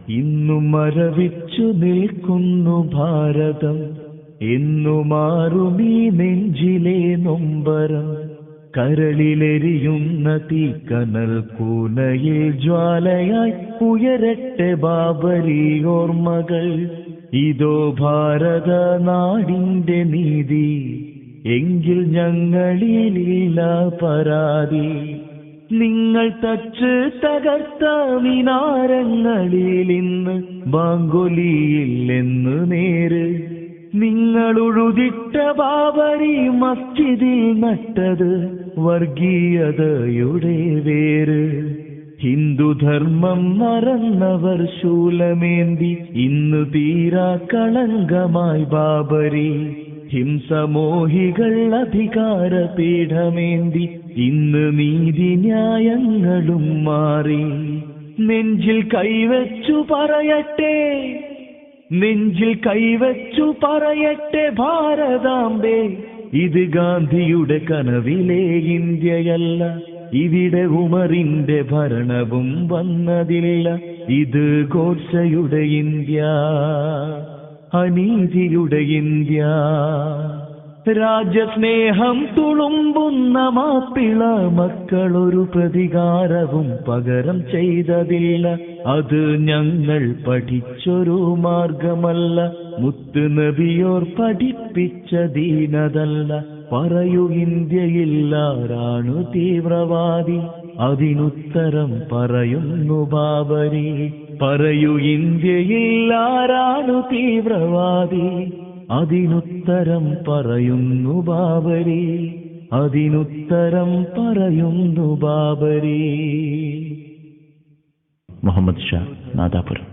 ഇന്നു മരവിച്ചു നിൽക്കുന്നു ഭാരതം. എന്നു മാറുമീ നെഞ്ചിലെ നൊമ്പരം. കരളിലെരിയുന്ന തീക്കനൽ കൂനയിൽ ജ്വാലയായി ഉയരട്ടെ ബാബരി ഓർമ്മകൾ. ഇതോ ഭാരത നാടിന്റെ നീതി, എങ്കിൽ ഞങ്ങളിലില്ല പരാതി. നിങ്ങൾ തച്ച് തകർത്ത മിനാരങ്ങളിൽ ഇന്ന് ബാങ്കൊലിയില്ലെന്ന് നേര്. നിങ്ങൾ ഉഴുതിട്ട ബാബരി മസ്ജിദിൽ നട്ടത് വർഗീയതയുടെ വേര്. ഹിന്ദുധർമ്മം മറന്നവർ ശൂലമേന്തി ഇന്ന് തീരാ കളങ്കമായി ബാബരി. ഹിംസമോഹികൾ അധികാര പീഠമേന്തി ഇന്ന് നീതി ന്യായങ്ങളും മാറി. നെഞ്ചിൽ കൈവച്ചു പറയട്ടെ, നെഞ്ചിൽ കൈവച്ചു പറയട്ടെ ഭാരതാംബേ, ഇത് ഗാന്ധിയുടെ കനവിലെ ഇന്ത്യയല്ല. ഇവിടെ ഉമറിന്റെ ഭരണവും വന്നതില്ല. ഇത് ഗോഡ്സെയുടെ ഇന്ത്യ, അനീതിയുടെ ഇന്ത്യ. രാജ്യസ്നേഹം തുളുമ്പുന്ന മാപ്പിള മക്കളൊരു പ്രതികാരവും പകരം ചെയ്തതില്ല. അത് ഞങ്ങൾ പഠിച്ചൊരു മാർഗമല്ല, മുത്ത് നബിയോർ പഠിപ്പിച്ച ദീനതല്ല. പറയൂ ഇന്ത്യയിലാരാണു തീവ്രവാദി, അതിനുത്തരം പറയുന്നു ബാബരി. പറയൂ ഇന്ത്യയിലാരാണു തീവ്രവാദി, അതിനുത്തരം പറയുന്നു ബാബരി. അതിനുത്തരം പറയുന്നു ബാബരി. മുഹമ്മദ് ഷാ, നാദാപുരം.